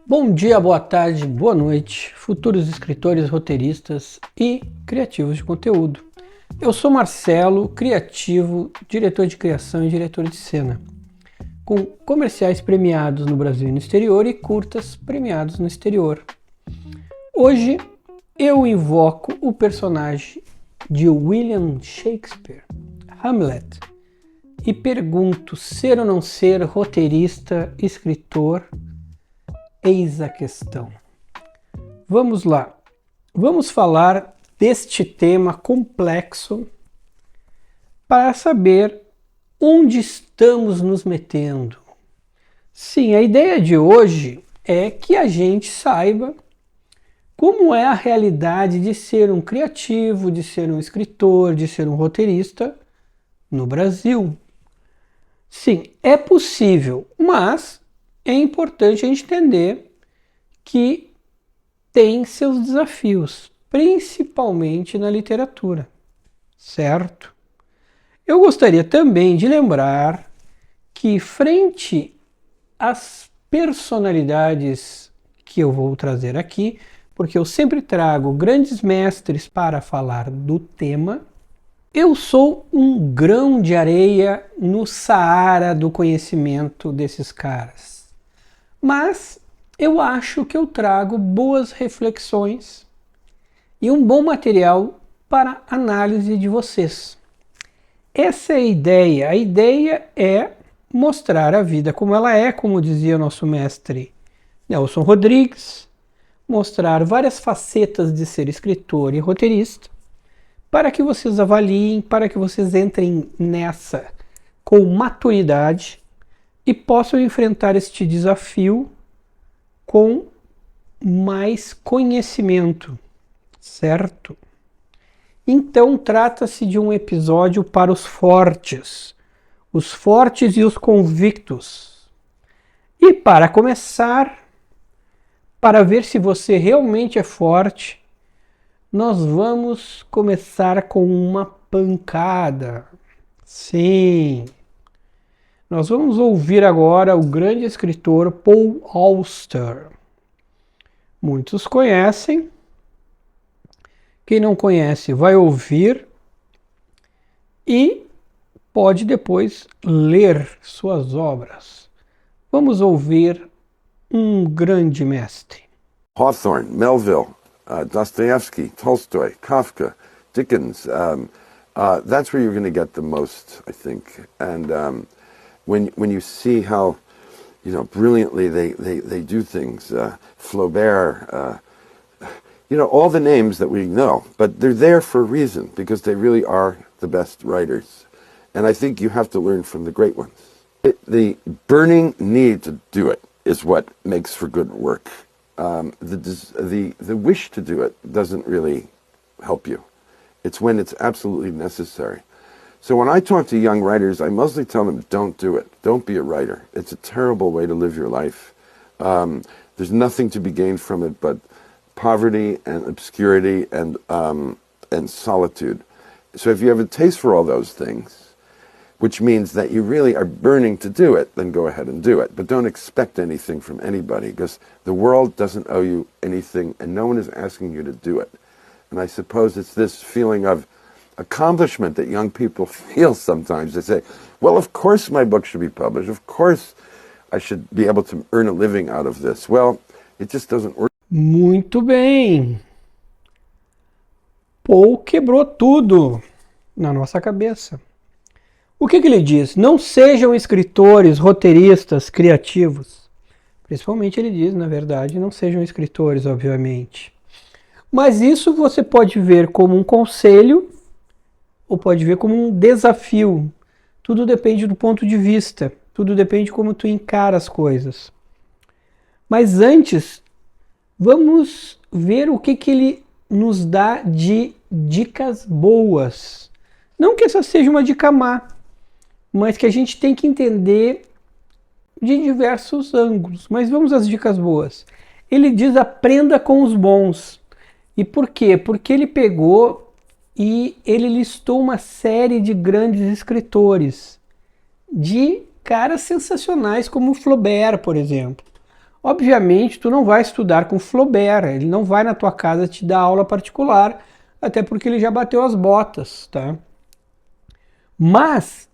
Bom dia, boa tarde, boa noite, futuros escritores, roteiristas e criativos de conteúdo. Eu sou Marcelo, criativo, diretor de criação e diretor de cena, com comerciais premiados no Brasil e no exterior e curtas premiados no exterior. Hoje eu invoco o personagem de William Shakespeare, Hamlet, e pergunto: ser ou não ser roteirista, escritor? Eis a questão. Vamos lá. Vamos falar deste tema complexo para saber onde estamos nos metendo. Sim, a ideia de hoje é que a gente saiba como é a realidade de ser um criativo, de ser um escritor, de ser um roteirista no Brasil. Sim, é possível, mas é importante a gente entender que tem seus desafios, principalmente na literatura, certo? Eu gostaria também de lembrar que, frente às personalidades que eu vou trazer aqui, porque eu sempre trago grandes mestres para falar do tema, eu sou um grão de areia no Saara do conhecimento desses caras. Mas eu acho que eu trago boas reflexões e um bom material para análise de vocês. Essa é a ideia. A ideia é mostrar a vida como ela é, como dizia nosso mestre Nelson Rodrigues, mostrar várias facetas de ser escritor e roteirista, para que vocês avaliem, para que vocês entrem nessa com maturidade e possam enfrentar este desafio com mais conhecimento, certo? Então trata-se de um episódio para os fortes e os convictos. E para começar, para ver se você realmente é forte, nós vamos começar com uma pancada. Sim! Nós vamos ouvir agora o grande escritor Paul Auster. Muitos conhecem. Quem não conhece vai ouvir e pode depois ler suas obras. Vamos ouvir um grande mestre. Hawthorne, Melville, Dostoevsky, Tolstoy, Kafka, Dickens. That's where you're going to get the most, I think. And when you see how, brilliantly they do things, Flaubert, all the names that we know, but they're there for a reason, because they really are the best writers. And I think you have to learn from the great ones. The burning need to do it is what makes for good work. The wish to do it doesn't really help you. It's when it's absolutely necessary. So when I talk to young writers, I mostly tell them, don't do it. Don't be a writer. It's a terrible way to live your life. There's nothing to be gained from it but poverty and obscurity and solitude. So if you have a taste for all those things, which means that you really are burning to do it, then go ahead and do it. But don't expect anything from anybody, because the world doesn't owe you anything and no one is asking you to do it. And I suppose it's this feeling of accomplishment that young people feel sometimes. They say, well, of course my book should be published. Of course I should be able to earn a living out of this. Well, it just doesn't work. Muito bem. Paul quebrou tudo na nossa cabeça. O que ele diz? Não sejam escritores, roteiristas, criativos. Principalmente ele diz, na verdade, não sejam escritores, obviamente. Mas isso você pode ver como um conselho ou pode ver como um desafio. Tudo depende do ponto de vista. Tudo depende de como tu encara as coisas. Mas antes, vamos ver o que ele nos dá de dicas boas. Não que essa seja uma dica má, mas que a gente tem que entender de diversos ângulos. Mas vamos às dicas boas. Ele diz: aprenda com os bons. E por quê? Porque ele pegou e ele listou uma série de grandes escritores, de caras sensacionais como Flaubert, por exemplo. Obviamente, tu não vai estudar com Flaubert, ele não vai na tua casa te dar aula particular, até porque ele já bateu as botas, tá? Mas,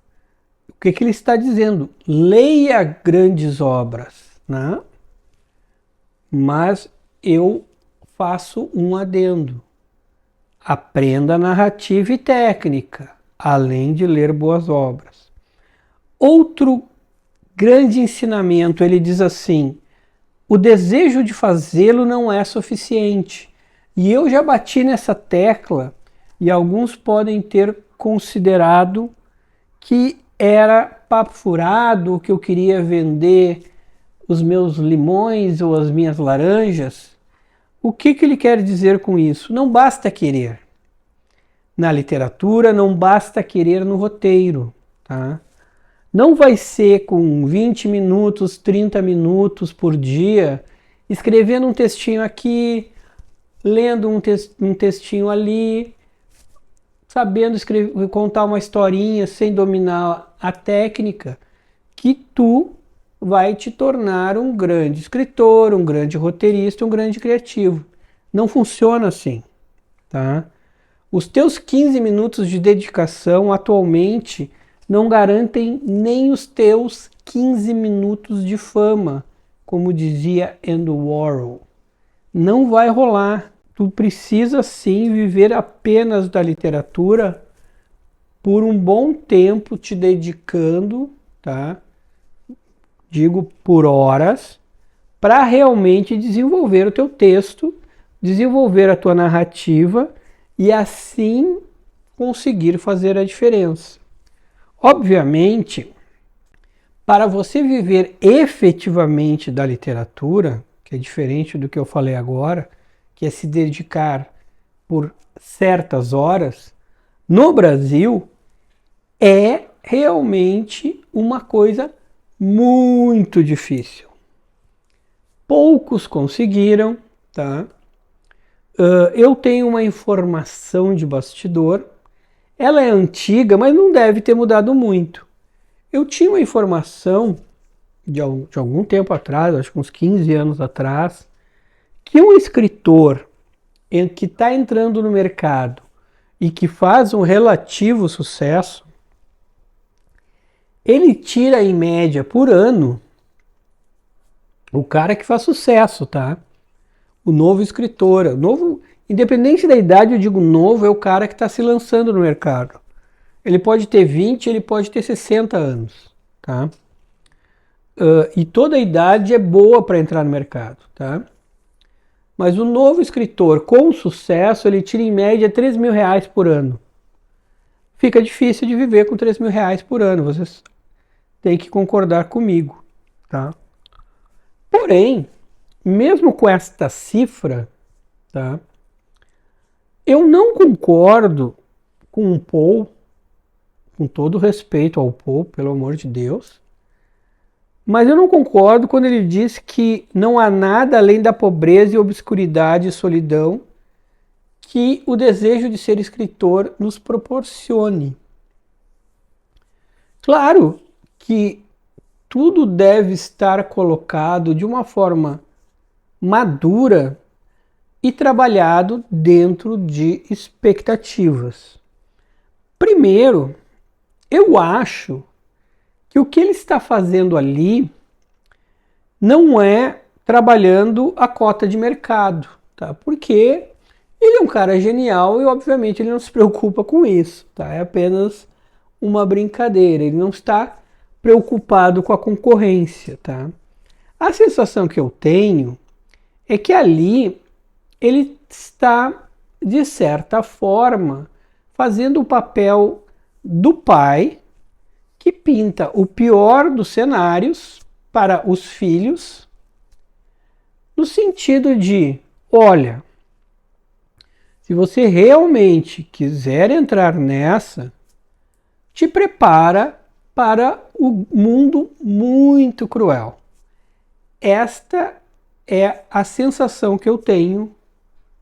o que ele está dizendo? Leia grandes obras, né? Mas eu faço um adendo. Aprenda narrativa e técnica, além de ler boas obras. Outro grande ensinamento, ele diz assim: o desejo de fazê-lo não é suficiente. E eu já bati nessa tecla e alguns podem ter considerado que era papo furado, que eu queria vender os meus limões ou as minhas laranjas. O que ele quer dizer com isso? Não basta querer. Na literatura, não basta querer no roteiro, tá? Não vai ser com 20 minutos, 30 minutos por dia, escrevendo um textinho aqui, lendo um textinho ali, sabendo escrever, contar uma historinha sem dominar a técnica, que tu vai te tornar um grande escritor, um grande roteirista, um grande criativo. Não funciona assim, tá? Os teus 15 minutos de dedicação atualmente não garantem nem os teus 15 minutos de fama, como dizia Andy Warhol. Não vai rolar. Tu precisa sim viver apenas da literatura por um bom tempo te dedicando, tá? Digo por horas, para realmente desenvolver o teu texto, desenvolver a tua narrativa e assim conseguir fazer a diferença. Obviamente, para você viver efetivamente da literatura, que é diferente do que eu falei agora, que é se dedicar por certas horas, no Brasil é realmente uma coisa muito difícil. Poucos conseguiram, tá? Eu tenho uma informação de bastidor, ela é antiga, mas não deve ter mudado muito. Eu tinha uma informação de algum tempo atrás, acho que uns 15 anos atrás, que um escritor que está entrando no mercado e que faz um relativo sucesso, ele tira em média por ano, o cara que faz sucesso, tá? O novo escritor, independente da idade, eu digo novo, é o cara que está se lançando no mercado. Ele pode ter 20, ele pode ter 60 anos, tá? E toda a idade é boa para entrar no mercado, tá? Mas o novo escritor com sucesso, ele tira em média R$3.000 por ano. Fica difícil de viver com R$3.000 por ano, vocês têm que concordar comigo, tá? Porém, mesmo com esta cifra, tá? Eu não concordo com o Paul, com todo respeito ao Paul, pelo amor de Deus, mas eu não concordo quando ele diz que não há nada além da pobreza e obscuridade e solidão que o desejo de ser escritor nos proporcione. Claro que tudo deve estar colocado de uma forma madura e trabalhado dentro de expectativas. Primeiro, eu acho que o que ele está fazendo ali não é trabalhando a cota de mercado, tá? Porque ele é um cara genial e obviamente ele não se preocupa com isso, tá? É apenas uma brincadeira, ele não está preocupado com a concorrência, tá? A sensação que eu tenho é que ali ele está, de certa forma, fazendo o papel do pai que pinta o pior dos cenários para os filhos, no sentido de, olha, se você realmente quiser entrar nessa, te prepara para o mundo muito cruel. Esta é a sensação que eu tenho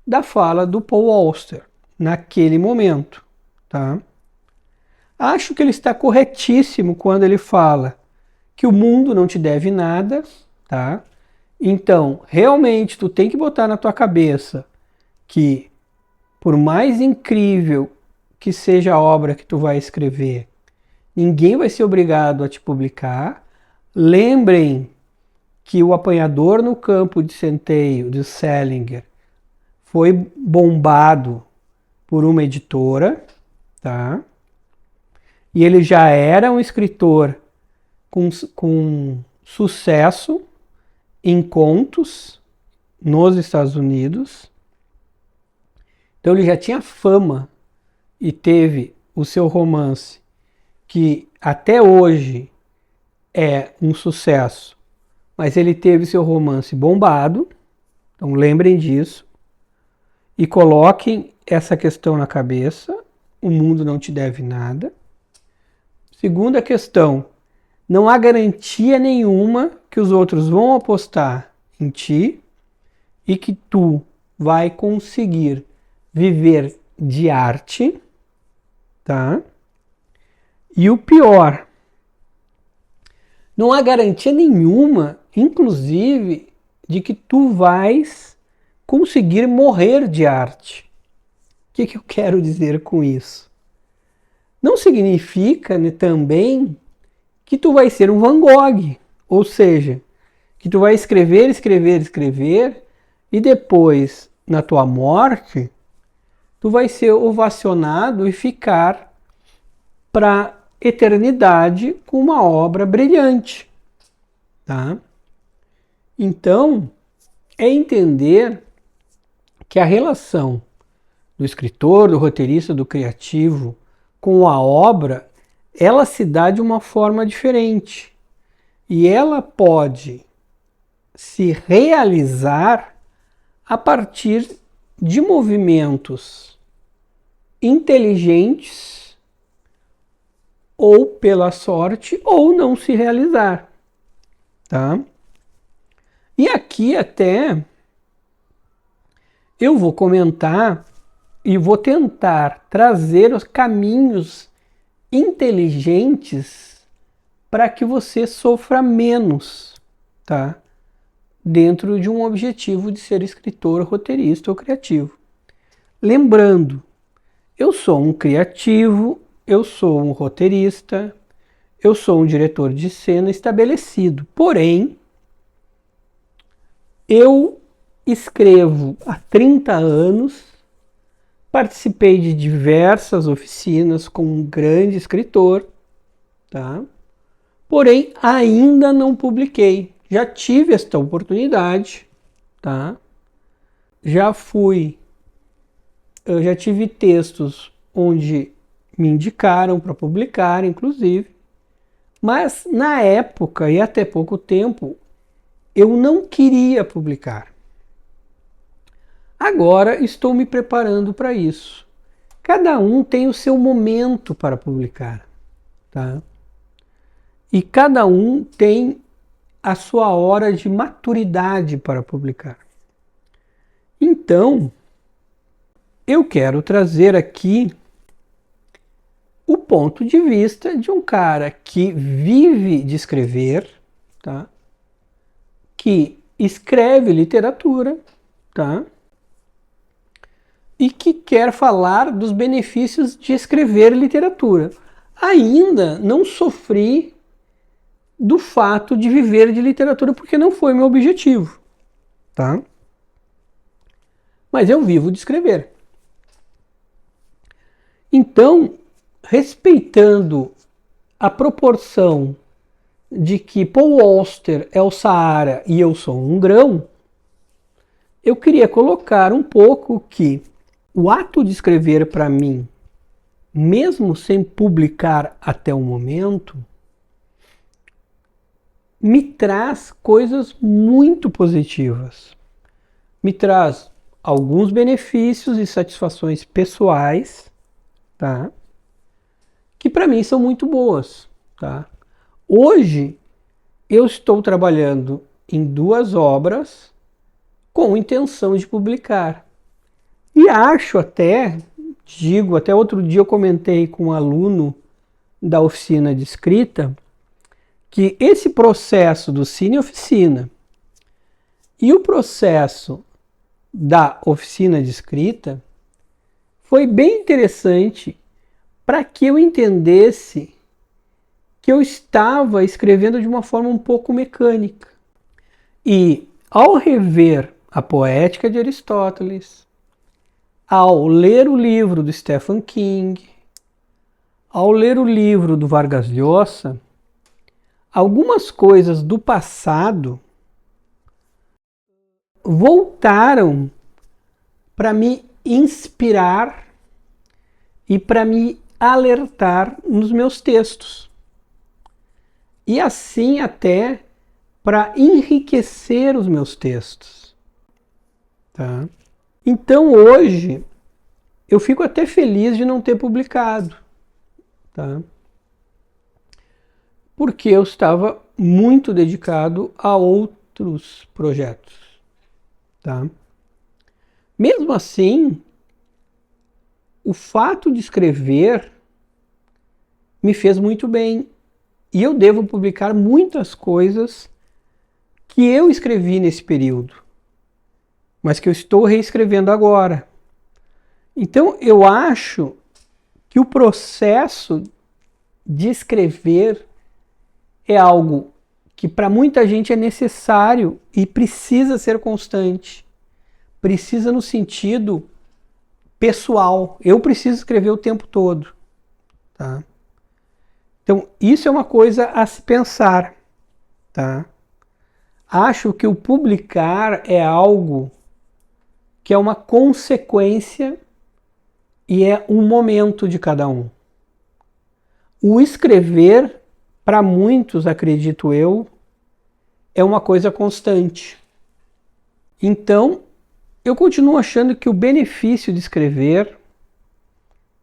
da fala do Paul Auster naquele momento, tá? Acho que ele está corretíssimo quando ele fala que o mundo não te deve nada, tá? Então, realmente, tu tem que botar na tua cabeça que, por mais incrível que seja a obra que tu vai escrever, ninguém vai ser obrigado a te publicar. Lembrem que o Apanhador no Campo de Centeio, de Salinger, foi bombado por uma editora, tá? E ele já era um escritor com sucesso em contos nos Estados Unidos. Então ele já tinha fama e teve o seu romance, que até hoje é um sucesso, mas ele teve seu romance bombado. Então lembrem disso e coloquem essa questão na cabeça: o mundo não te deve nada. Segunda questão: não há garantia nenhuma que os outros vão apostar em ti e que tu vai conseguir viver de arte, tá? E o pior, não há garantia nenhuma, inclusive, de que tu vais conseguir morrer de arte. O que eu quero dizer com isso? Não significa, né, também que tu vai ser um Van Gogh, ou seja, que tu vai escrever e depois, na tua morte, tu vai ser ovacionado e ficar para eternidade com uma obra brilhante, tá? Então, é entender que a relação do escritor, do roteirista, do criativo com a obra, ela se dá de uma forma diferente. E ela pode se realizar a partir de movimentos inteligentes, ou pela sorte, ou não se realizar, tá? E aqui até eu vou comentar e vou tentar trazer os caminhos inteligentes para que você sofra menos, tá? Dentro de um objetivo de ser escritor, roteirista ou criativo. Lembrando, eu sou um criativo, eu sou um roteirista, eu sou um diretor de cena estabelecido. Porém, eu escrevo há 30 anos, participei de diversas oficinas com um grande escritor, tá? Porém, ainda não publiquei. Já tive esta oportunidade, tá? Eu já tive textos onde me indicaram para publicar, inclusive, mas na época e até pouco tempo eu não queria publicar. Agora estou me preparando para isso. Cada um tem o seu momento para publicar, tá? E cada um tem a sua hora de maturidade para publicar. Então, eu quero trazer aqui o ponto de vista de um cara que vive de escrever, tá? Que escreve literatura, tá? E que quer falar dos benefícios de escrever literatura. Ainda não sofri do fato de viver de literatura porque não foi meu objetivo, tá? Mas eu vivo de escrever. Então, respeitando a proporção de que Paul Auster é o Saara e eu sou um grão, eu queria colocar um pouco que o ato de escrever para mim, mesmo sem publicar até o momento, me traz coisas muito positivas. Me traz alguns benefícios e satisfações pessoais, tá? Que para mim são muito boas, tá? Hoje eu estou trabalhando em 2 obras com intenção de publicar. E acho até, até outro dia eu comentei com um aluno da oficina de escrita, que esse processo do Cine Oficina E o processo da oficina de escrita foi bem interessante para que eu entendesse que eu estava escrevendo de uma forma um pouco mecânica. E ao rever a Poética de Aristóteles, ao ler o livro do Stephen King, ao ler o livro do Vargas Llosa, algumas coisas do passado voltaram para me inspirar e para me alertar nos meus textos. E assim até para enriquecer os meus textos. Tá? Então hoje eu fico até feliz de não ter publicado. Tá? Porque eu estava muito dedicado a outros projetos. Tá? Mesmo assim, o fato de escrever me fez muito bem. E eu devo publicar muitas coisas que eu escrevi nesse período, mas que eu estou reescrevendo agora. Então eu acho que o processo de escrever é algo que para muita gente é necessário e precisa ser constante. Precisa no sentido pessoal. Eu preciso escrever o tempo todo. Tá? Então isso é uma coisa a se pensar. Tá? Acho que o publicar é algo que é uma consequência e é um momento de cada um. O escrever, para muitos, acredito eu, é uma coisa constante. Então, eu continuo achando que o benefício de escrever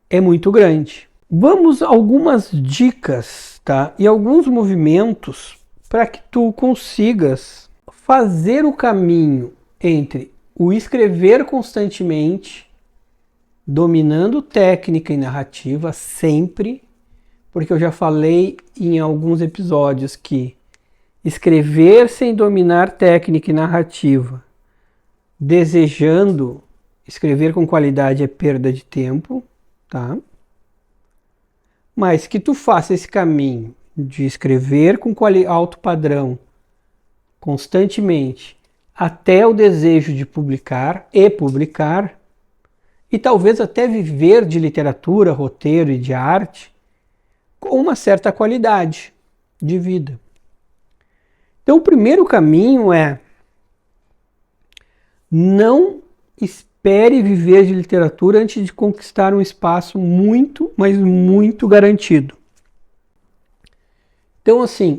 é muito grande. Vamos a algumas dicas, tá? E alguns movimentos para que tu consigas fazer o caminho entre o escrever constantemente, dominando técnica e narrativa sempre, porque eu já falei em alguns episódios que escrever sem dominar técnica e narrativa, desejando escrever com qualidade, é perda de tempo, tá? Mas que tu faça esse caminho de escrever com alto padrão constantemente até o desejo de publicar e talvez até viver de literatura, roteiro e de arte com uma certa qualidade de vida. Então o primeiro caminho é: não espere viver de literatura antes de conquistar um espaço muito, mas muito garantido. Então, assim,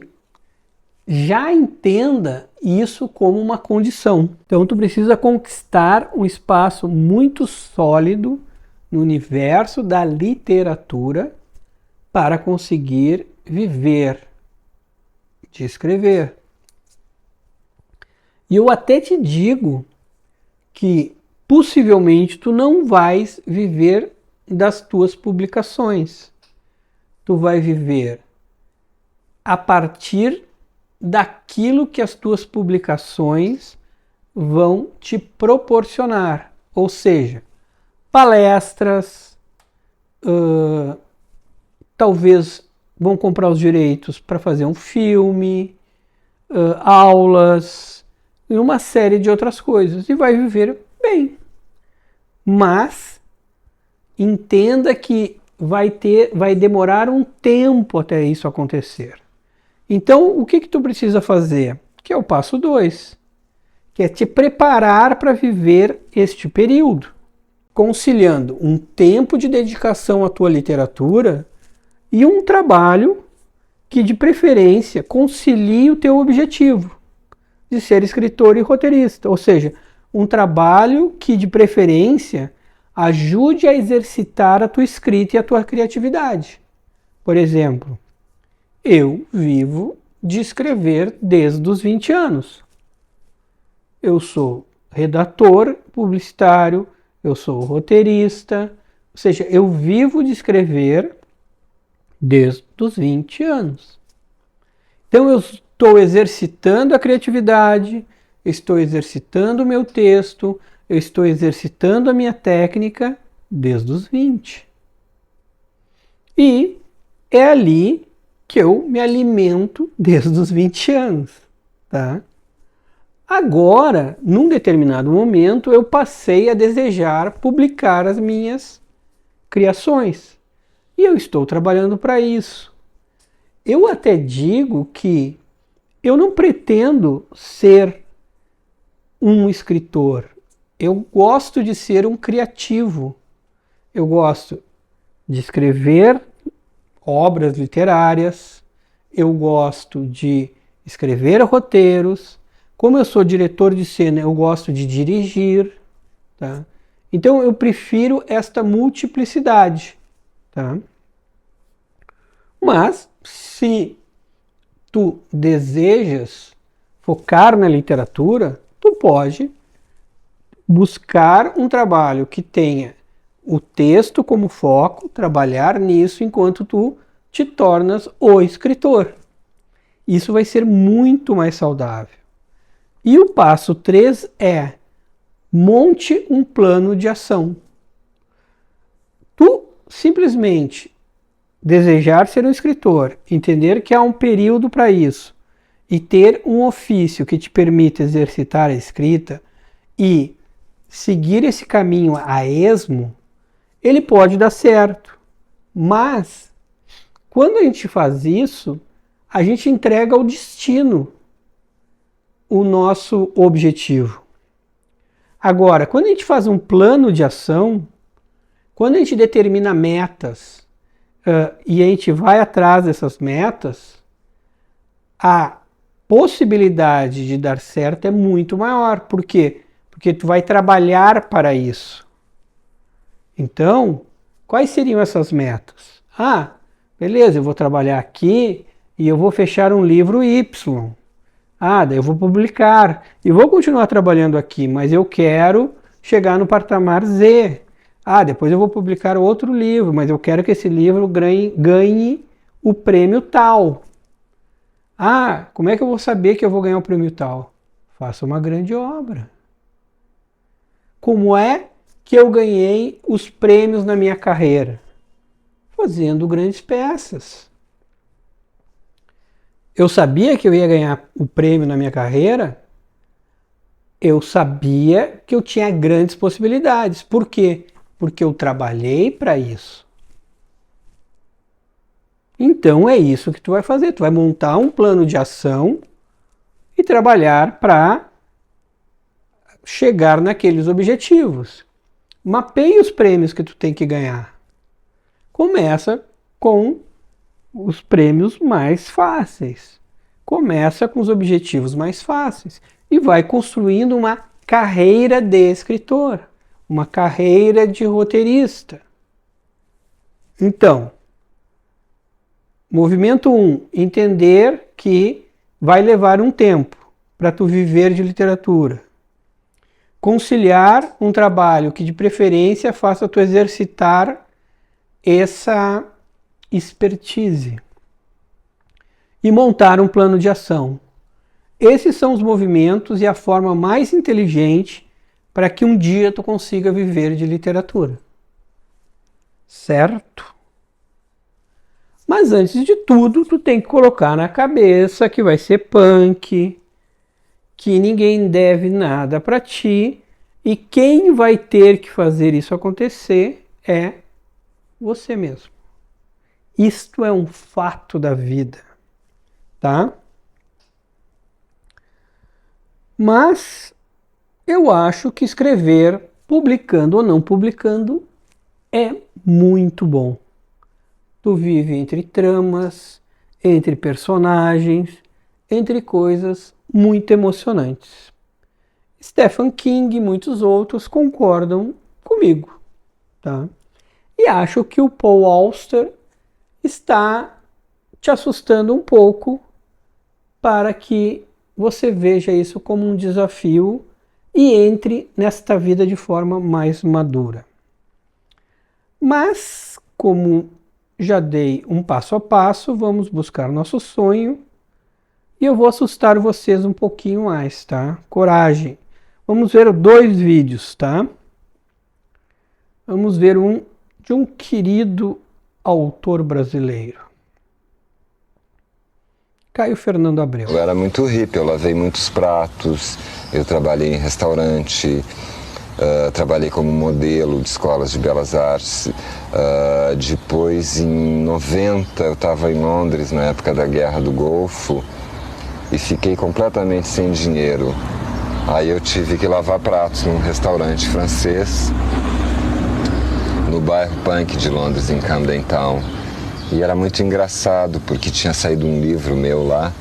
já entenda isso como uma condição. Então, tu precisa conquistar um espaço muito sólido no universo da literatura para conseguir viver de escrever. E eu até te digo que possivelmente tu não vais viver das tuas publicações. Tu vai viver a partir daquilo que as tuas publicações vão te proporcionar. Ou seja, palestras, talvez vão comprar os direitos para fazer um filme, aulas e uma série de outras coisas. E vai viver bem. Mas entenda que vai demorar um tempo até isso acontecer. Então, o que tu precisa fazer? Que é o passo 2, que é te preparar para viver este período, conciliando um tempo de dedicação à tua literatura e um trabalho que, de preferência, concilie o teu objetivo de ser escritor e roteirista, ou seja, um trabalho que, de preferência, ajude a exercitar a tua escrita e a tua criatividade. Por exemplo, eu vivo de escrever desde os 20 anos. Eu sou redator publicitário, eu sou roteirista, ou seja, eu vivo de escrever desde os 20 anos. Então eu estou exercitando a criatividade, eu estou exercitando o meu texto, eu estou exercitando a minha técnica desde os 20. E é ali que eu me alimento desde os 20 anos, tá? Agora, num determinado momento, eu passei a desejar publicar as minhas criações. E eu estou trabalhando para isso. Eu até digo que eu não pretendo ser um escritor. Eu gosto de ser um criativo. Eu gosto de escrever obras literárias, eu gosto de escrever roteiros. Como eu sou diretor de cena, eu gosto de dirigir, tá? Então eu prefiro esta multiplicidade, tá? Mas se tu desejas focar na literatura, tu pode buscar um trabalho que tenha o texto como foco, trabalhar nisso enquanto tu te tornas o escritor. Isso vai ser muito mais saudável. E o passo 3 é: monte um plano de ação. Tu simplesmente desejar ser um escritor, entender que há um período para isso e ter um ofício que te permita exercitar a escrita e seguir esse caminho a esmo, ele pode dar certo. Mas quando a gente faz isso, a gente entrega ao destino o nosso objetivo. Agora, quando a gente faz um plano de ação, quando a gente determina metas e a gente vai atrás dessas metas, a possibilidade de dar certo é muito maior. Por quê? Porque tu vai trabalhar para isso. Então, quais seriam essas metas? Ah, beleza, eu vou trabalhar aqui e eu vou fechar um livro Y. Ah, daí eu vou publicar e vou continuar trabalhando aqui, mas eu quero chegar no patamar Z. Ah, depois eu vou publicar outro livro, mas eu quero que esse livro ganhe o prêmio tal. Ah, como é que eu vou saber que eu vou ganhar o prêmio tal? Faça uma grande obra. Como é que eu ganhei os prêmios na minha carreira? Fazendo grandes peças. Eu sabia que eu ia ganhar o prêmio na minha carreira? Eu sabia que eu tinha grandes possibilidades. Por quê? Porque eu trabalhei para isso. Então é isso que tu vai fazer. Tu vai montar um plano de ação e trabalhar para chegar naqueles objetivos. Mapeie os prêmios que tu tem que ganhar. Começa com os prêmios mais fáceis. Começa com os objetivos mais fáceis e vai construindo uma carreira de escritor, uma carreira de roteirista. Então, movimento 1, entender que vai levar um tempo para tu viver de literatura. Conciliar um trabalho que de preferência faça tu exercitar essa expertise. E montar um plano de ação. Esses são os movimentos e a forma mais inteligente para que um dia tu consiga viver de literatura. Certo? Mas antes de tudo, tu tem que colocar na cabeça que vai ser punk, que ninguém deve nada para ti e quem vai ter que fazer isso acontecer é você mesmo. Isto é um fato da vida, tá? Mas eu acho que escrever, publicando ou não publicando, é muito bom. Tu vive entre tramas, entre personagens, entre coisas muito emocionantes. Stephen King e muitos outros concordam comigo, tá? E acho que o Paul Auster está te assustando um pouco para que você veja isso como um desafio e entre nesta vida de forma mais madura. Mas, como já dei um passo a passo, vamos buscar nosso sonho E eu vou assustar vocês um pouquinho mais, tá? Coragem. Vamos ver 2 vídeos, tá? Vamos ver um de um querido autor brasileiro. Caio Fernando Abreu. Eu era muito hippie, eu lavei muitos pratos, eu trabalhei em restaurante, trabalhei como modelo de escolas de belas artes. Depois, em 90, eu estava em Londres, na época da Guerra do Golfo, e fiquei completamente sem dinheiro. Aí eu tive que lavar pratos num restaurante francês, no bairro Punk de Londres, em Camden Town. E era muito engraçado, porque tinha saído um livro meu lá,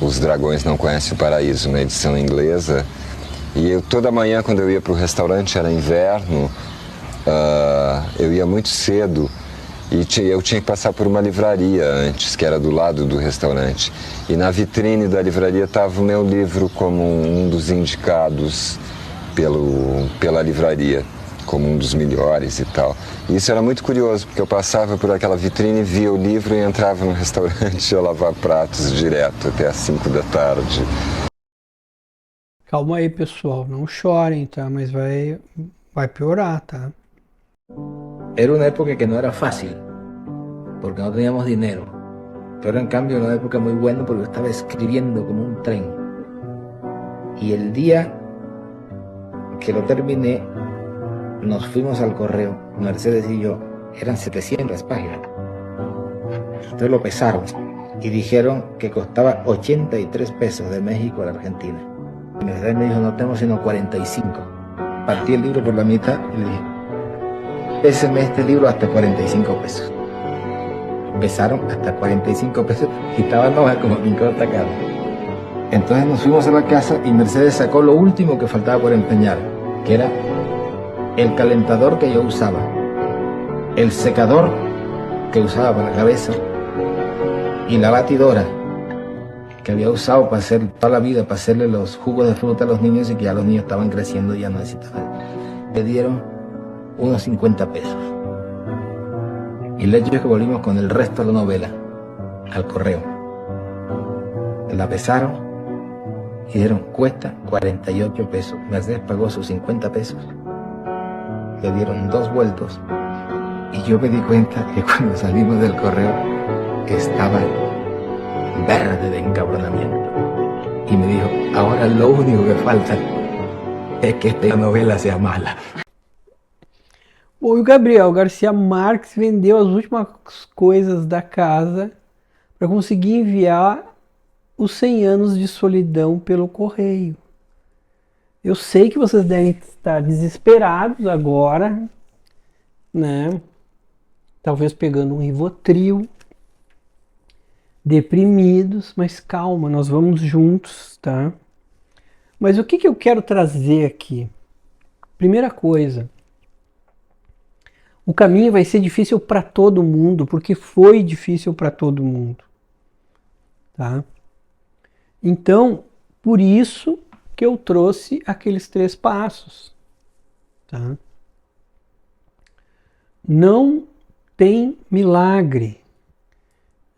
Os Dragões Não Conhecem o Paraíso, na edição inglesa. E eu, toda manhã, quando eu ia para o restaurante, era inverno, eu ia muito cedo e eu tinha que passar por uma livraria antes, que era do lado do restaurante. E na vitrine da livraria estava o meu livro como um dos indicados pela livraria, como um dos melhores e tal. E isso era muito curioso, porque eu passava por aquela vitrine, via o livro e entrava no restaurante a lavar pratos direto até às 5 da tarde. Calma aí, pessoal, não chorem, tá? Mas vai piorar, tá? Era una época que no era fácil, porque no teníamos dinero. Pero en cambio era una época muy buena porque yo estaba escribiendo como un tren. Y el día que lo terminé, nos fuimos al correo, Mercedes y yo, eran 700 páginas. Entonces lo pesaron y dijeron que costaba 83 pesos de México a la Argentina. Y Mercedes me dijo, no tenemos sino 45. Partí el libro por la mitad y le dije, péseme este libro hasta 45 pesos. Pesaron hasta 45 pesos y estaban hojas como mi corta cara. Entonces nos fuimos a la casa y Mercedes sacó lo último que faltaba por empeñar, que era el calentador que yo usaba, el secador que usaba para la cabeza y la batidora que había usado para hacer toda la vida, para hacerle los jugos de fruta a los niños y que ya los niños estaban creciendo y ya no necesitaban. Le dieron unos 50 pesos. Y el hecho es que volvimos con el resto de la novela al correo. La pesaron y dijeron, cuesta 48 pesos. Mercedes pagó sus 50 pesos. Le dieron 2 vueltos. Y yo me di cuenta que cuando salimos del correo estaba verde de encabronamiento. Y me dijo, ahora lo único que falta es que esta novela sea mala. O Gabriel Garcia Marques vendeu as últimas coisas da casa para conseguir enviar os 100 anos de solidão pelo correio. Eu sei que vocês devem estar desesperados agora, né? Talvez pegando um Rivotril, deprimidos, mas calma, nós vamos juntos, tá? Mas o que eu quero trazer aqui? Primeira coisa, o caminho vai ser difícil para todo mundo, porque foi difícil para todo mundo, tá? Então, por isso que eu trouxe aqueles 3 passos, tá? Não tem milagre.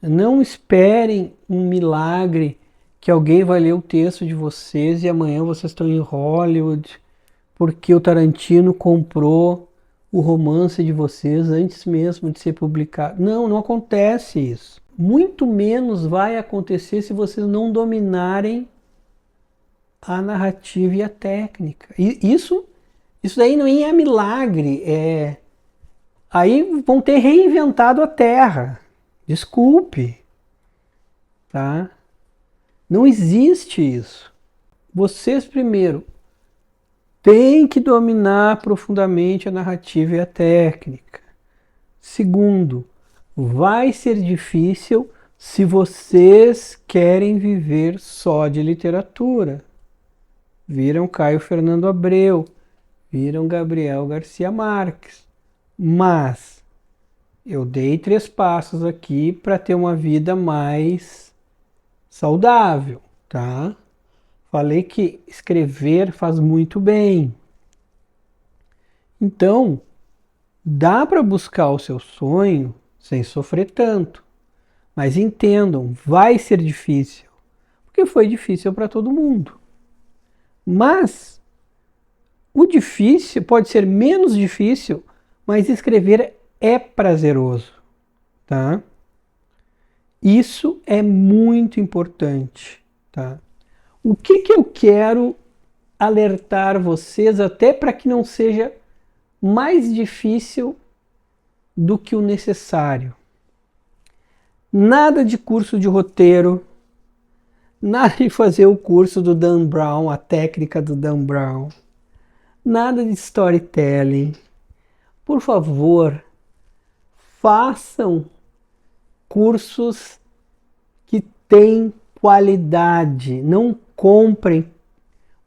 Não esperem um milagre que alguém vai ler o texto de vocês e amanhã vocês estão em Hollywood porque o Tarantino comprou o romance de vocês antes mesmo de ser publicado. Não, não acontece isso. Muito menos vai acontecer se vocês não dominarem a narrativa e a técnica. E isso daí não é milagre. Aí vão ter reinventado a Terra. Desculpe. Tá? Não existe isso. Vocês primeiro têm que dominar profundamente a narrativa e a técnica. Segundo, vai ser difícil se vocês querem viver só de literatura. Viram Caio Fernando Abreu, viram Gabriel Garcia Marques. Mas eu dei 3 passos aqui para ter uma vida mais saudável, tá? Falei que escrever faz muito bem. Então, dá para buscar o seu sonho sem sofrer tanto. Mas entendam, vai ser difícil. Porque foi difícil para todo mundo. Mas o difícil pode ser menos difícil, mas escrever é prazeroso, tá? Isso é muito importante, tá? O que eu quero alertar vocês, até para que não seja mais difícil do que o necessário? Nada de curso de roteiro, nada de fazer o curso do Dan Brown, a técnica do Dan Brown, nada de storytelling. Por favor, façam cursos que têm qualidade. Não comprem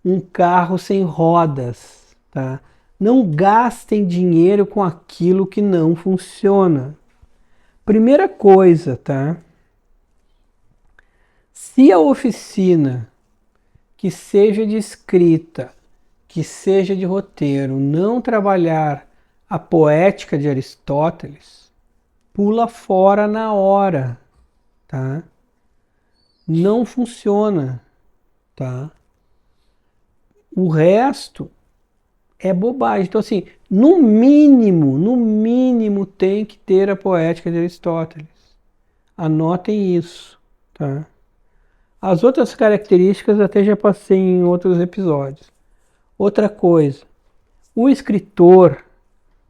um carro sem rodas, tá? Não gastem dinheiro com aquilo que não funciona. Primeira coisa, tá? Se a oficina, que seja de escrita, que seja de roteiro, não trabalhar a poética de Aristóteles, pula fora na hora, tá? Não funciona, tá? O resto é bobagem. Então, assim, no mínimo tem que ter a poética de Aristóteles. Anotem isso, tá? As outras características até já passei em outros episódios. Outra coisa, o escritor,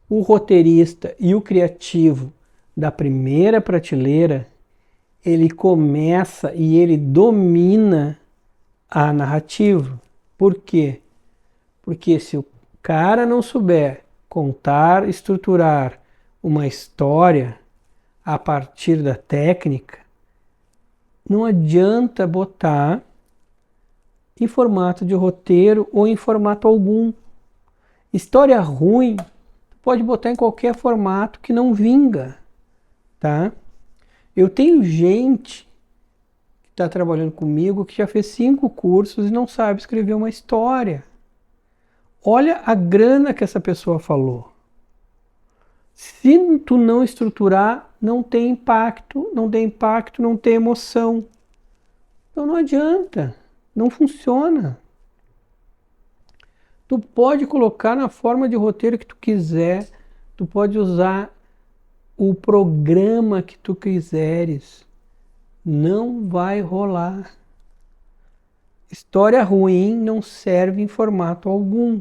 o roteirista e o criativo da primeira prateleira, ele começa e ele domina a narrativa. Por quê? Porque se o cara não souber contar, estruturar uma história a partir da técnica, não adianta botar em formato de roteiro ou em formato algum. História ruim, pode botar em qualquer formato que não vinga, tá? Eu tenho gente que está trabalhando comigo que já fez 5 cursos e não sabe escrever uma história. Olha a grana que essa pessoa falou. Se tu não estruturar, não tem impacto, não tem emoção. Então não adianta, não funciona. Tu pode colocar na forma de roteiro que tu quiser, tu pode usar o programa que tu quiseres. Não vai rolar. História ruim não serve em formato algum.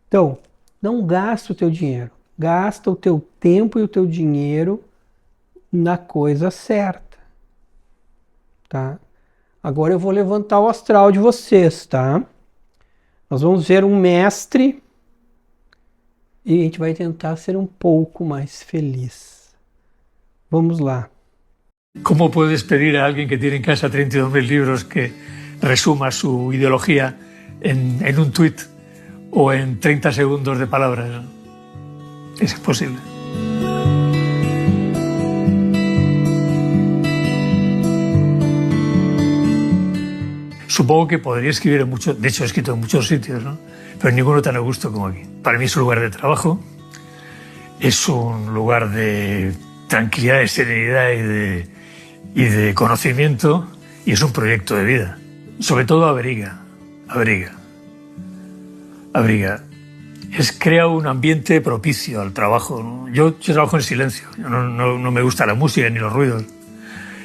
Então, não gasta o teu dinheiro. Gasta o teu tempo e o teu dinheiro na coisa certa, tá? Agora eu vou levantar o astral de vocês, tá? Nós vamos ver um mestre e a gente vai tentar ser um pouco mais feliz. Vamos lá. ¿Cómo puedes pedir a alguien que tiene en casa 32.000 libros que resuma su ideología en un tuit o en 30 segundos de palabras? Es imposible. Supongo que podría escribir en muchos, de hecho he escrito en muchos sitios, ¿no? Pero en ninguno tan a gusto como aquí. Para mí es un lugar de trabajo, es un lugar de tranquilidad, de serenidad y de conocimiento, y es un proyecto de vida. Sobre todo abriga. Crea un ambiente propicio al trabajo, ¿no? Yo trabajo en silencio, no me gusta la música ni los ruidos.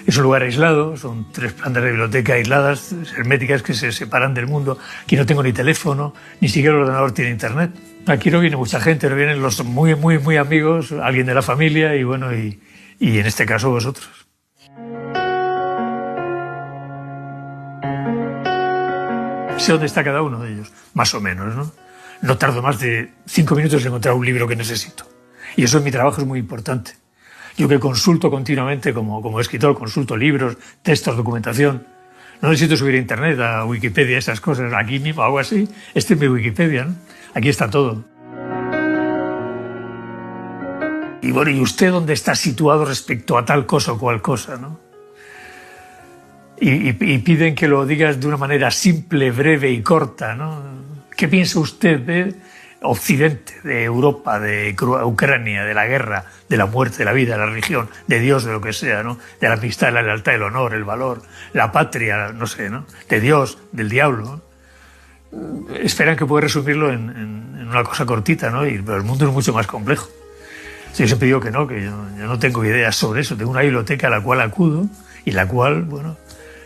Es un lugar aislado, son 3 plantas de biblioteca aisladas, herméticas, que se separan del mundo. Aquí no tengo ni teléfono, ni siquiera el ordenador tiene internet. Aquí no viene mucha gente, no vienen los muy amigos, alguien de la familia y bueno, y en este caso vosotros. Sé dónde está cada uno de ellos, más o menos, ¿no? No tardo más de 5 minutos en encontrar un libro que necesito. Y eso en mi trabajo es muy importante. Yo que consulto continuamente como escritor, consulto libros, textos, documentación. No necesito subir a internet, a Wikipedia, esas cosas. Aquí mismo hago así. Este es mi Wikipedia, ¿no? Aquí está todo. Y bueno, ¿y usted dónde está situado respecto a tal cosa o cual cosa, no? Y piden que lo digas de una manera simple, breve y corta, ¿no? ¿Qué piensa usted Occidente, de Europa, de Ucrania, de la guerra, de la muerte, de la vida, de la religión, de Dios, de lo que sea, ¿no? De la amistad, la lealtad, el honor, el valor, la patria, no sé, ¿no? De Dios, del diablo, ¿no? Esperan que pueda resumirlo en una cosa cortita, ¿no? Pero el mundo es mucho más complejo. Sí, yo siempre digo que no, que yo no tengo ideas sobre eso. Tengo una biblioteca a la cual acudo y la cual, bueno,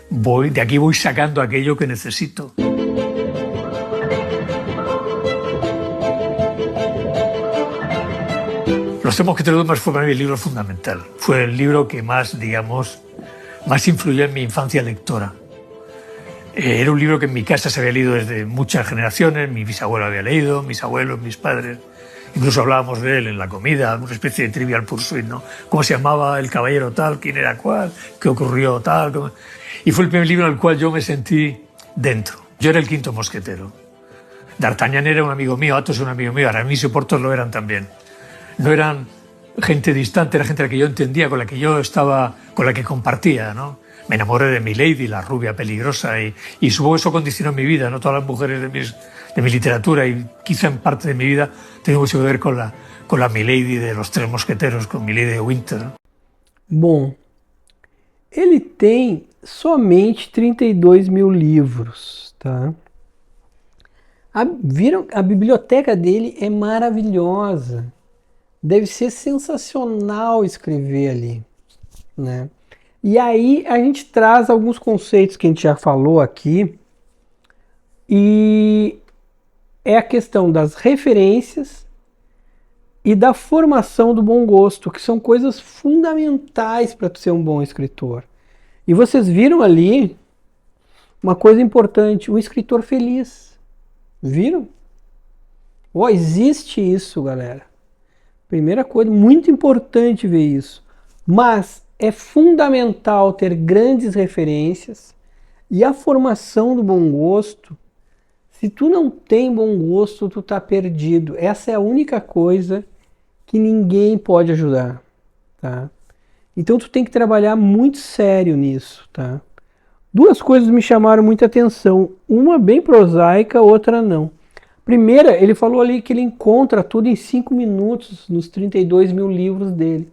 de aquí voy sacando aquello que necesito. Los Tres Mosqueteros fue para mí el libro fundamental. Fue el libro que más, digamos, más influyó en mi infancia lectora. Era un libro que en mi casa se había leído desde muchas generaciones, mi bisabuelo había leído, mis abuelos, mis padres. Incluso hablábamos de él en la comida, una especie de Trivial Pursuit, ¿no? ¿Cómo se llamaba el caballero tal? ¿Quién era cuál? ¿Qué ocurrió tal? ¿Cómo? Y fue el primer libro en el cual yo me sentí dentro. Yo era el quinto mosquetero. D'Artagnan era un amigo mío, Athos era un amigo mío, Aramis y Porthos lo eran también. No eran gente distante, era gente a la que yo entendía, con la que yo estaba, con la que compartía, ¿no? Me enamoré de Milady, la rubia peligrosa, y supongo que eso condicionó mi vida, ¿no? Todas las mujeres de mi literatura, y quizá en parte de mi vida, tiene mucho que ver con la Milady de los Tres Mosqueteros, com Milady de Winter. Bom, ele tem somente 32 mil livros, tá? A biblioteca dele é maravilhosa. Deve ser sensacional escrever ali, né? E aí a gente traz alguns conceitos que a gente já falou aqui, e é a questão das referências e da formação do bom gosto, que são coisas fundamentais para tu ser um bom escritor. E vocês viram ali uma coisa importante, um escritor feliz. Viram? Oh, existe isso, galera. Primeira coisa, muito importante ver isso. Mas é fundamental ter grandes referências e a formação do bom gosto. Se tu não tem bom gosto, tu tá perdido. Essa é a única coisa que ninguém pode ajudar, tá? Então tu tem que trabalhar muito sério nisso, tá? Duas coisas me chamaram muita atenção. Uma bem prosaica, outra não. Primeira, ele falou ali que ele encontra tudo em 5 minutos nos 32 mil livros dele.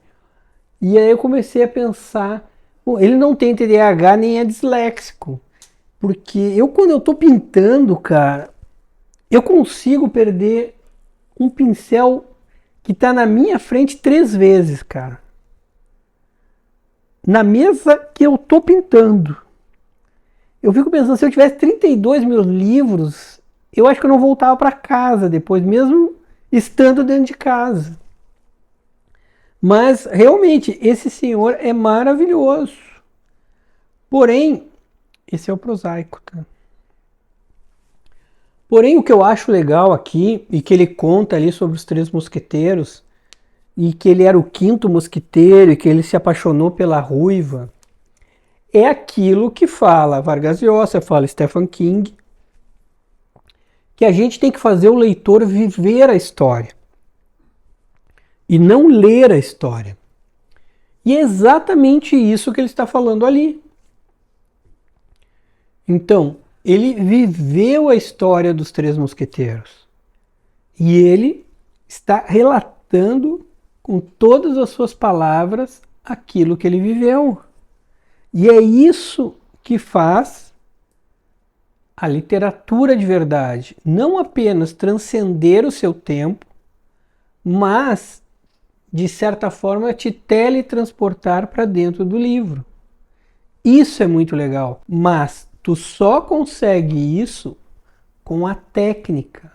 E aí eu comecei a pensar, bom, ele não tem TDAH nem é disléxico. Porque quando eu tô pintando, cara, eu consigo perder um pincel que tá na minha frente 3 vezes, cara. Na mesa que eu tô pintando. Eu fico pensando, se eu tivesse 32 mil livros, eu acho que eu não voltava para casa depois, mesmo estando dentro de casa. Mas, realmente, esse senhor é maravilhoso. Porém, esse é o prosaico, tá? Porém, o que eu acho legal aqui, e que ele conta ali sobre os Três Mosqueteiros, e que ele era o quinto mosqueteiro, e que ele se apaixonou pela ruiva, é aquilo que fala Vargas Llosa, fala Stephen King, que a gente tem que fazer o leitor viver a história e não ler a história. E é exatamente isso que ele está falando ali. Então, ele viveu a história dos Três Mosqueteiros e ele está relatando com todas as suas palavras aquilo que ele viveu. E é isso que faz a literatura de verdade, não apenas transcender o seu tempo, mas, de certa forma, te teletransportar para dentro do livro. Isso é muito legal, mas tu só consegue isso com a técnica.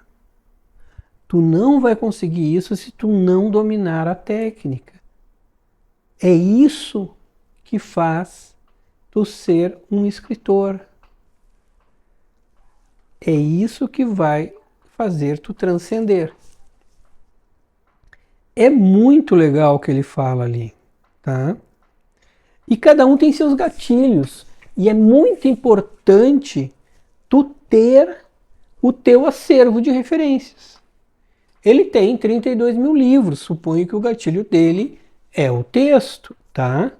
Tu não vai conseguir isso se tu não dominar a técnica. É isso que faz tu ser um escritor. É isso que vai fazer tu transcender. É muito legal o que ele fala ali, tá? E cada um tem seus gatilhos. E é muito importante tu ter o teu acervo de referências. Ele tem 32 mil livros, suponho que o gatilho dele é o texto, tá?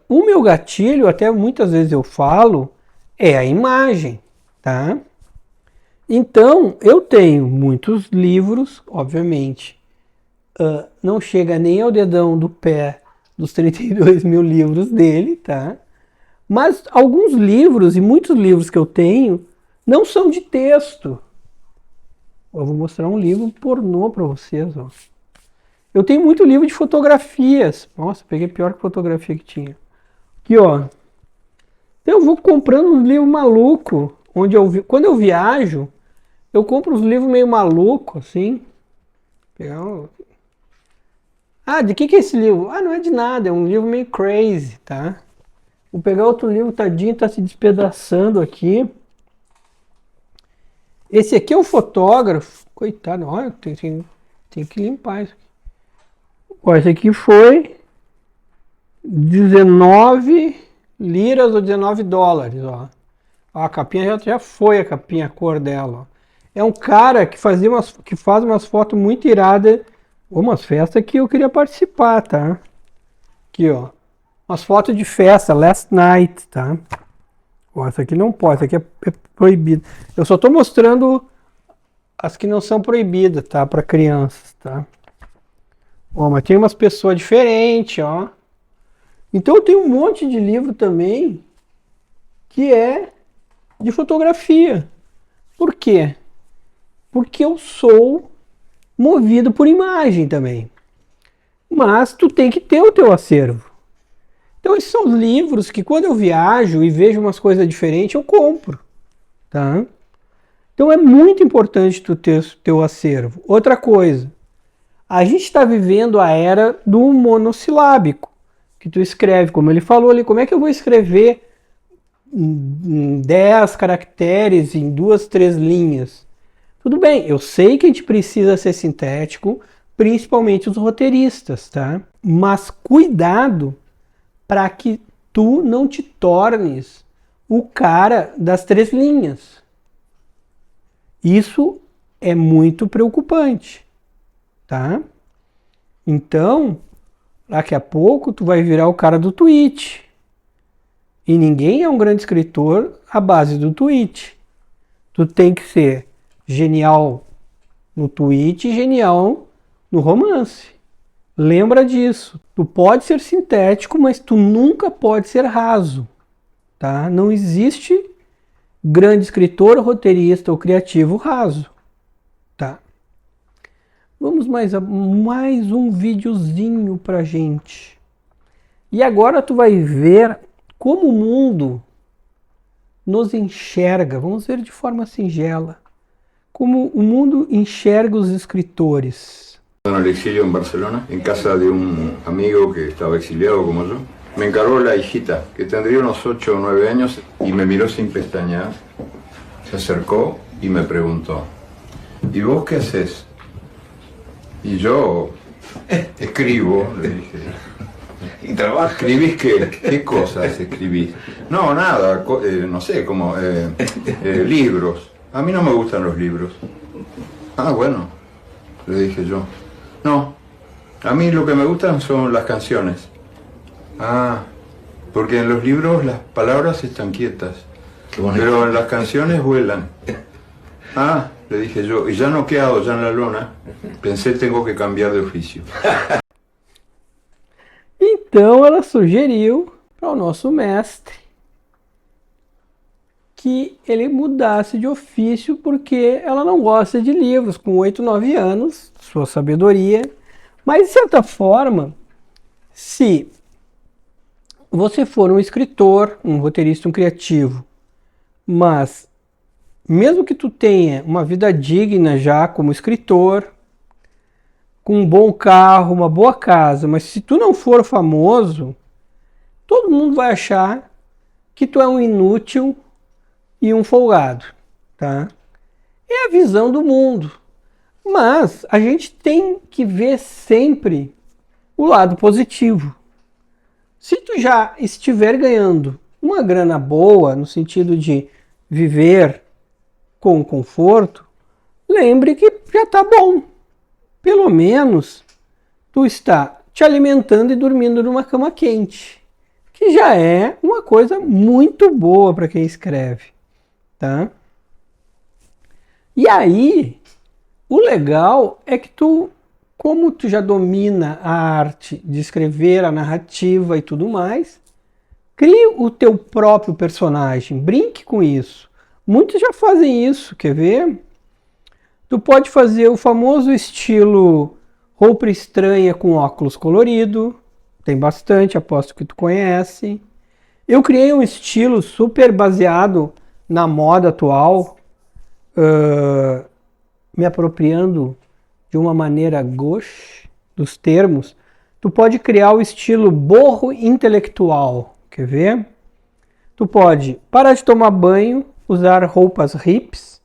O meu gatilho, até muitas vezes eu falo, é a imagem, tá? Então, eu tenho muitos livros, obviamente. Não chega nem ao dedão do pé dos 32 mil livros dele, tá? Mas alguns livros, e muitos livros que eu tenho, não são de texto. Eu vou mostrar um livro pornô para vocês, ó. Eu tenho muito livro de fotografias. Nossa, peguei pior que fotografia que tinha. Aqui, ó. Então eu vou comprando uns livros malucos. Quando eu viajo, eu compro uns livros meio malucos, assim. Pegar um... Ah, de que é esse livro? Ah, não é de nada, é um livro meio crazy, tá? Vou pegar outro livro, tadinho, tá se despedaçando aqui. Esse aqui é um fotógrafo. Coitado, olha, tem que limpar isso aqui. Ó, esse aqui foi 19 liras ou 19 dólares, ó. Ó, a capinha já foi a capinha, a cor dela, ó. É um cara que faz umas fotos muito iradas. Umas festas que eu queria participar, tá? Aqui, ó. Umas fotos de festa, last night, tá? Ó, essa aqui não pode, essa aqui é proibida. Eu só tô mostrando as que não são proibidas, tá? Para crianças, tá? Ó, mas tem umas pessoas diferentes, ó. Então eu tenho um monte de livro também que é de fotografia. Por quê? Porque eu sou movido por imagem também. Mas tu tem que ter o teu acervo. Então esses são livros que quando eu viajo e vejo umas coisas diferentes, eu compro, tá? Então é muito importante tu ter o teu acervo. Outra coisa, a gente está vivendo a era do monossilábico, que tu escreve, como ele falou ali, como é que eu vou escrever 10 caracteres em 2, 3 linhas? Tudo bem, eu sei que a gente precisa ser sintético, principalmente os roteiristas, tá? Mas cuidado para que tu não te tornes o cara das 3 linhas. Isso é muito preocupante, tá? Então, daqui a pouco tu vai virar o cara do tweet. E ninguém é um grande escritor à base do tweet. Tu tem que ser genial no tweet e genial no romance. Lembra disso. Tu pode ser sintético, mas tu nunca pode ser raso, tá? Não existe grande escritor, roteirista ou criativo raso, tá? Vamos mais um videozinho pra gente. E agora tu vai ver como o mundo nos enxerga. Vamos ver de forma singela. Como o mundo enxerga os escritores. En el exilio en Barcelona, en casa de un amigo que estaba exiliado como yo, me encargó la hijita, que tendría unos 8 o 9 años, y me miró sin pestañear, se acercó y me preguntó, ¿y vos qué haces? Y yo, escribo, le dije. ¿Y trabajas? ¿Escribís qué? ¿Qué cosas escribís? No, nada, no sé, como libros. A mí no me gustan los libros. Ah, bueno, le dije yo. No, a mí lo que me gustan son las canciones. Ah, porque en los libros las palabras están quietas, pero en las canciones vuelan. Ah, le dije yo, y ya noqueado, ya en la lona, pensé tengo que cambiar de oficio. Então ela sugeriu para o nosso mestre que ele mudasse de ofício porque ela não gosta de livros, com 8, 9 anos, sua sabedoria. Mas, de certa forma, se você for um escritor, um roteirista, um criativo, mas mesmo que tu tenha uma vida digna já como escritor, com um bom carro, uma boa casa, mas se tu não for famoso, todo mundo vai achar que tu é um inútil e um folgado, tá? É a visão do mundo. Mas a gente tem que ver sempre o lado positivo. Se tu já estiver ganhando uma grana boa, no sentido de viver com conforto, lembre que já está bom. Pelo menos tu está te alimentando e dormindo numa cama quente, que já é uma coisa muito boa para quem escreve, tá? E aí, o legal é que como tu já domina a arte de escrever, a narrativa e tudo mais, crie o teu próprio personagem, brinque com isso. Muitos já fazem isso, quer ver? Tu pode fazer o famoso estilo roupa estranha com óculos colorido, tem bastante, aposto que tu conhece. Eu criei um estilo super baseado na moda atual, me apropriando de uma maneira gauche dos termos. Tu pode criar o estilo borro intelectual, quer ver? Tu pode parar de tomar banho, usar roupas hips,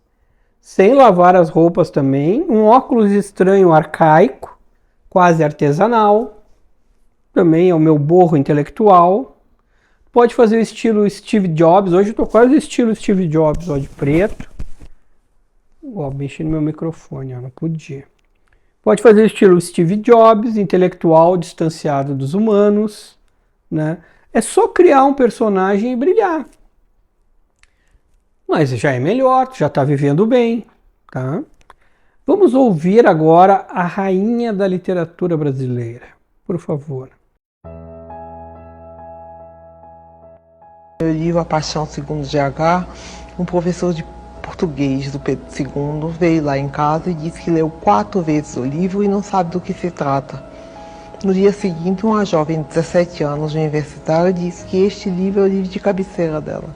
sem lavar as roupas também, um óculos estranho arcaico, quase artesanal, também é o meu borro intelectual. Pode fazer o estilo Steve Jobs, hoje eu tô quase estilo Steve Jobs, ó, de preto. Ó, mexi no meu microfone, ó, não podia. Pode fazer o estilo Steve Jobs, intelectual, distanciado dos humanos, né? É só criar um personagem e brilhar. Mas já é melhor, já está vivendo bem, tá? Vamos ouvir agora a rainha da literatura brasileira, por favor. Eu li A Paixão segundo GH, um professor de português do Pedro II veio lá em casa e disse que leu 4 vezes o livro e não sabe do que se trata. No dia seguinte, uma jovem de 17 anos, universitária, disse que este livro é o livro de cabeceira dela.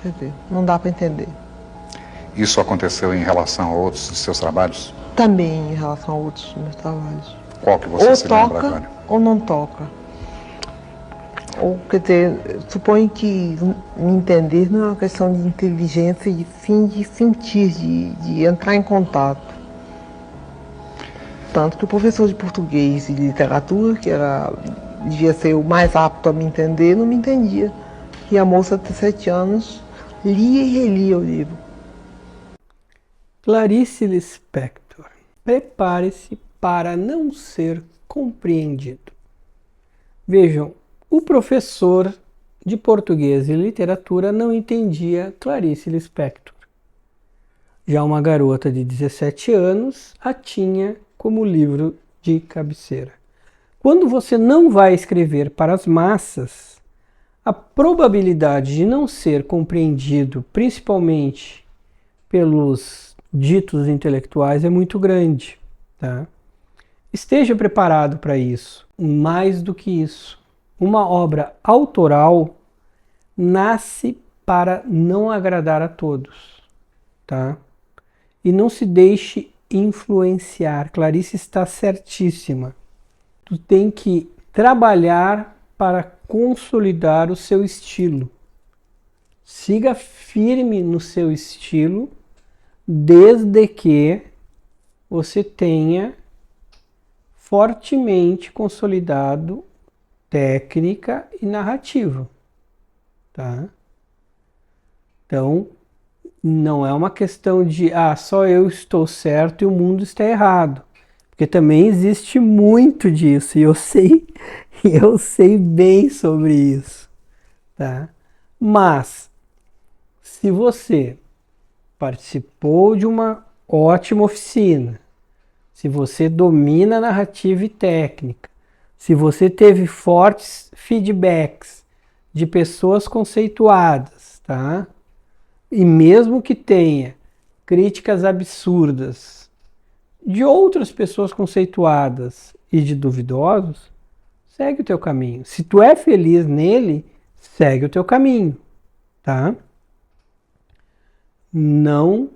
Quer dizer, não dá para entender. Isso aconteceu em relação a outros de seus trabalhos? Também em relação a outros dos meus trabalhos. Qual que você se lembra agora? Ou toca ou não toca. Ou, quer dizer, suponho que entender não é uma questão de inteligência, e sim de sentir, de entrar em contato. Tanto que o professor de português e de literatura, que devia ser o mais apto a me entender, não me entendia. E a moça de 17 anos lia e relia o livro. Clarice Lispector, prepare-se para não ser compreendido. Vejam, o professor de português e literatura não entendia Clarice Lispector. Já uma garota de 17 anos a tinha como livro de cabeceira. Quando você não vai escrever para as massas, a probabilidade de não ser compreendido, principalmente pelos ditos intelectuais, é muito grande, tá? Esteja preparado para isso. Mais do que isso, uma obra autoral nasce para não agradar a todos, tá? E não se deixe influenciar. Clarice está certíssima. Tu tem que trabalhar para consolidar o seu estilo. Siga firme no seu estilo, desde que você tenha fortemente consolidado técnica e narrativa, tá? Então, não é uma questão de só eu estou certo e o mundo está errado, porque também existe muito disso e eu sei bem sobre isso, tá? Mas se você participou de uma ótima oficina, se você domina a narrativa e técnica, se você teve fortes feedbacks de pessoas conceituadas, tá? E mesmo que tenha críticas absurdas de outras pessoas conceituadas e de duvidosos, segue o teu caminho. Se tu é feliz nele, segue o teu caminho, tá? Não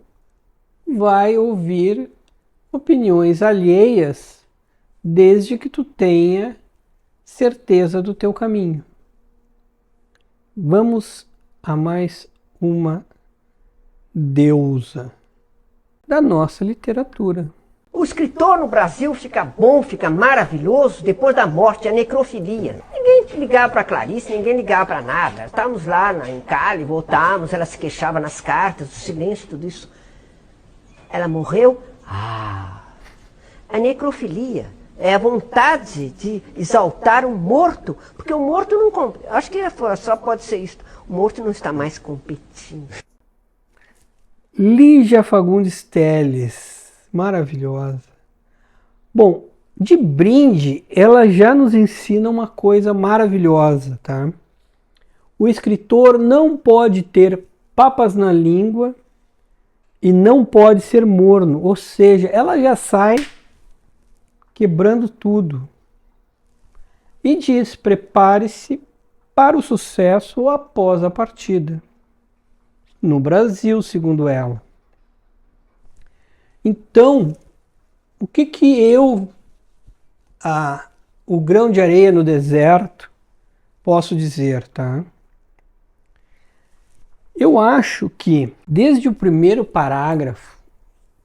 vai ouvir opiniões alheias desde que tu tenha certeza do teu caminho. Vamos a mais uma deusa da nossa literatura. O escritor no Brasil fica bom, fica maravilhoso depois da morte, a necrofilia. Ninguém ligava para Clarice, ninguém ligava para nada. Estávamos lá em Cali, voltávamos, ela se queixava nas cartas, o silêncio, tudo isso. Ela morreu? A necrofilia é a vontade de exaltar um morto, porque o morto não... Acho que só pode ser isso. O morto não está mais competindo. Lígia Fagundes Telles, maravilhosa. Bom, de brinde, ela já nos ensina uma coisa maravilhosa, tá? O escritor não pode ter papas na língua e não pode ser morno, ou seja, ela já sai quebrando tudo. E diz: prepare-se para o sucesso após a partida. No Brasil, segundo ela. Então, o que eu, o grão de areia no deserto, posso dizer, tá? Eu acho que, desde o primeiro parágrafo,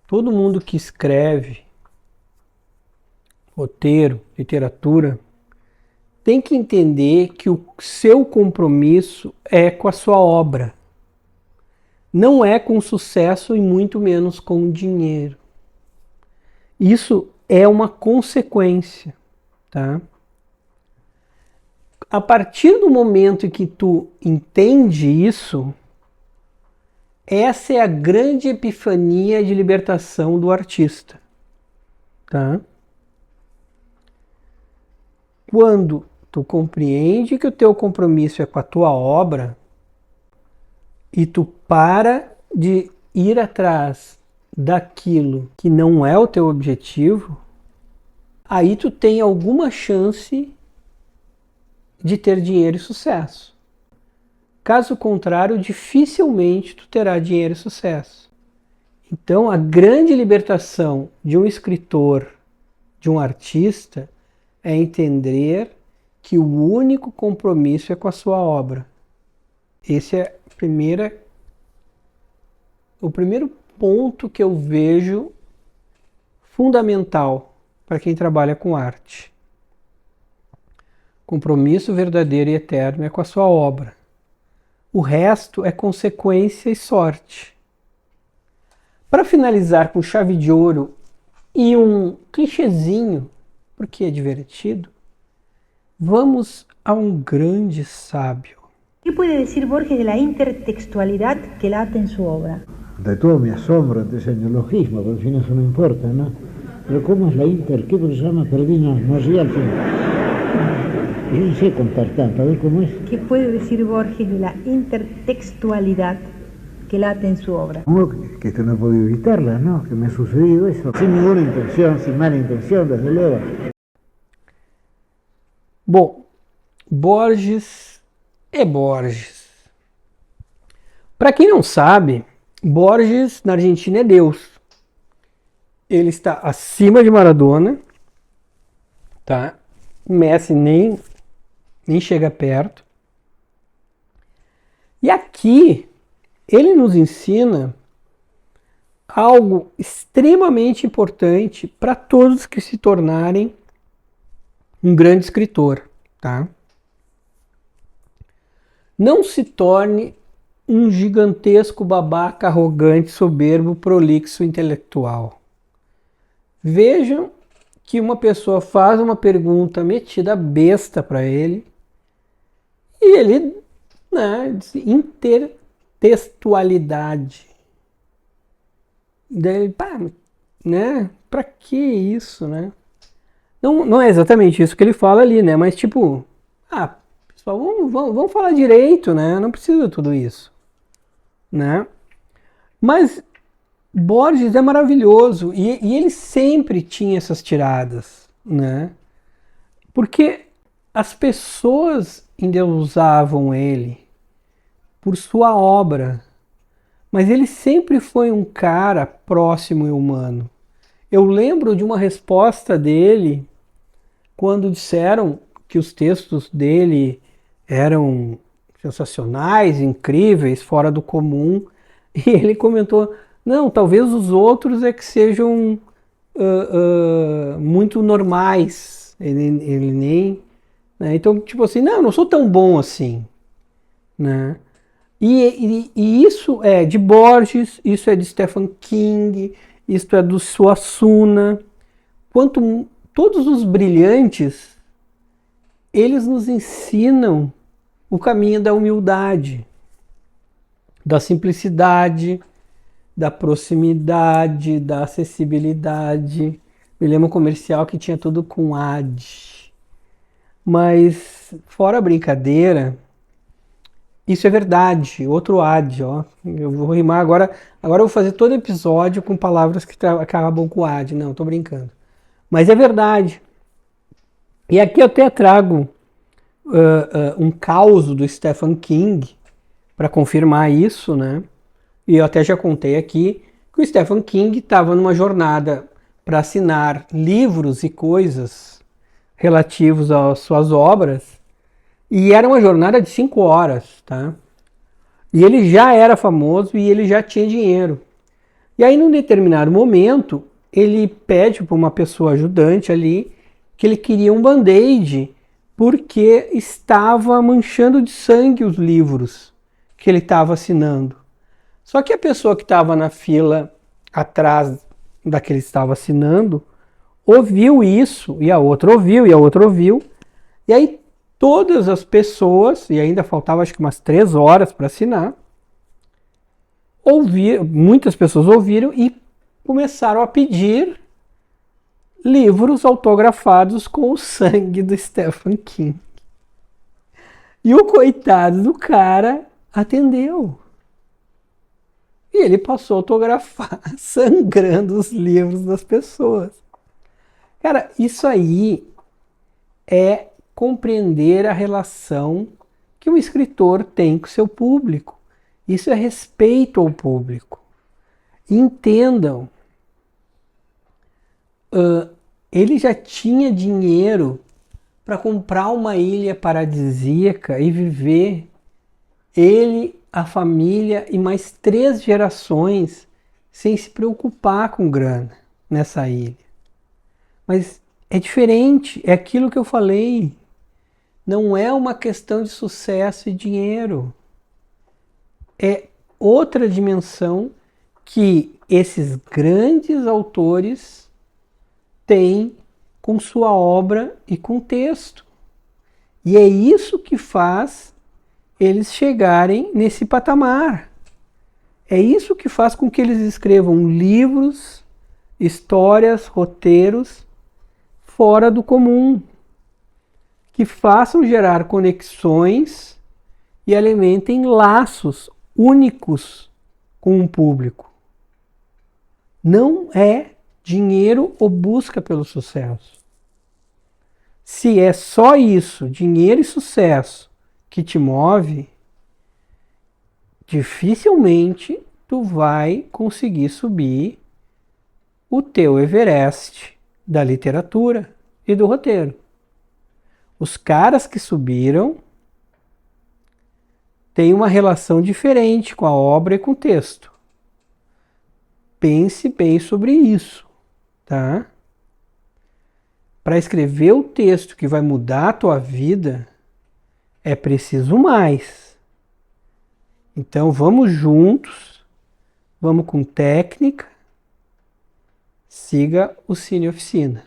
todo mundo que escreve roteiro, literatura, tem que entender que o seu compromisso é com a sua obra. Não é com sucesso e muito menos com dinheiro. Isso é uma consequência, tá? A partir do momento em que tu entende isso, essa é a grande epifania de libertação do artista, tá? Quando tu compreende que o teu compromisso é com a tua obra e tu para de ir atrás daquilo que não é o teu objetivo, aí tu tem alguma chance de ter dinheiro e sucesso. Caso contrário, dificilmente tu terá dinheiro e sucesso. Então, a grande libertação de um escritor, de um artista, é entender que o único compromisso é com a sua obra. Esse é o primeiro ponto que eu vejo fundamental para quem trabalha com arte. Compromisso verdadeiro e eterno é com a sua obra. O resto é consequência e sorte. Para finalizar com chave de ouro e um clichêzinho, porque é divertido, vamos a um grande sábio. ¿Qué puede decir Borges de la intertextualidad que late en su obra? De todo me asombro ante ese neologismo, pero al fin eso no importa, ¿no? Pero ¿cómo es la qué persona perdí? No llegué al fin. Yo no sé contar tanto, a ver cómo es. ¿Qué puede decir Borges de la intertextualidad que late en su obra? Como que esto no he podido evitarla, ¿no? Que me ha sucedido eso. Sin ninguna intención, sin mala intención, desde luego. Bom, Borges é Borges. Para quem não sabe, Borges na Argentina é Deus. Ele está acima de Maradona, tá? Messi nem chega perto. E aqui ele nos ensina algo extremamente importante para todos que se tornarem um grande escritor, tá? Não se torne um gigantesco babaca, arrogante, soberbo, prolixo, intelectual. Vejam que uma pessoa faz uma pergunta metida besta para ele e ele, né, diz intertextualidade. Daí, pá, né? Para que isso, né? Não é exatamente isso que ele fala ali, né? Mas tipo, pessoal, vamos falar direito, né? Não precisa de tudo isso, né? Mas Borges é maravilhoso e ele sempre tinha essas tiradas, né? Porque as pessoas endeusavam ele por sua obra, mas ele sempre foi um cara próximo e humano. Eu lembro de uma resposta dele quando disseram que os textos dele eram sensacionais, incríveis, fora do comum, e ele comentou: não, talvez os outros é que sejam muito normais. Ele nem... Né? Então, tipo assim, não sou tão bom assim. Né? E isso é de Borges, isso é de Stephen King, isso é do Suassuna. Todos os brilhantes, eles nos ensinam o caminho da humildade, da simplicidade, da proximidade, da acessibilidade. Me lembro um comercial que tinha tudo com ad. Mas, fora a brincadeira, isso é verdade. Outro ad, ó. Eu vou rimar agora. Agora eu vou fazer todo episódio com palavras que acabam com ad. Não, tô brincando. Mas é verdade. E aqui eu até trago um caos do Stephen King para confirmar isso, né? E eu até já contei aqui que o Stephen King estava numa jornada para assinar livros e coisas relativos às suas obras, e era uma jornada de 5 horas, tá? E ele já era famoso e ele já tinha dinheiro. E aí, num determinado momento, ele pede para uma pessoa ajudante ali que ele queria um band-aid porque estava manchando de sangue os livros que ele estava assinando. Só que a pessoa que estava na fila atrás da que ele estava assinando ouviu isso, e a outra ouviu, e a outra ouviu, e aí todas as pessoas, e ainda faltava acho que umas 3 horas para assinar, muitas pessoas ouviram e começaram a pedir livros autografados com o sangue do Stephen King. E o coitado do cara atendeu. E ele passou a autografar, sangrando os livros das pessoas. Cara, isso aí é compreender a relação que um escritor tem com seu público. Isso é respeito ao público. Entendam, ele já tinha dinheiro para comprar uma ilha paradisíaca e viver, ele, a família e mais 3 gerações sem se preocupar com grana nessa ilha. Mas é diferente, é aquilo que eu falei. Não é uma questão de sucesso e dinheiro. É outra dimensão que esses grandes autores têm com sua obra e com texto. E é isso que faz eles chegarem nesse patamar. É isso que faz com que eles escrevam livros, histórias, roteiros fora do comum, que façam gerar conexões e alimentem laços únicos com o público. Não é dinheiro ou busca pelo sucesso. Se é só isso, dinheiro e sucesso, que te move, dificilmente tu vai conseguir subir o teu Everest da literatura e do roteiro. Os caras que subiram têm uma relação diferente com a obra e com o texto. Pense bem sobre isso, tá? Para escrever o texto que vai mudar a tua vida, é preciso mais. Então vamos juntos, vamos com técnica, siga o Cine Oficina.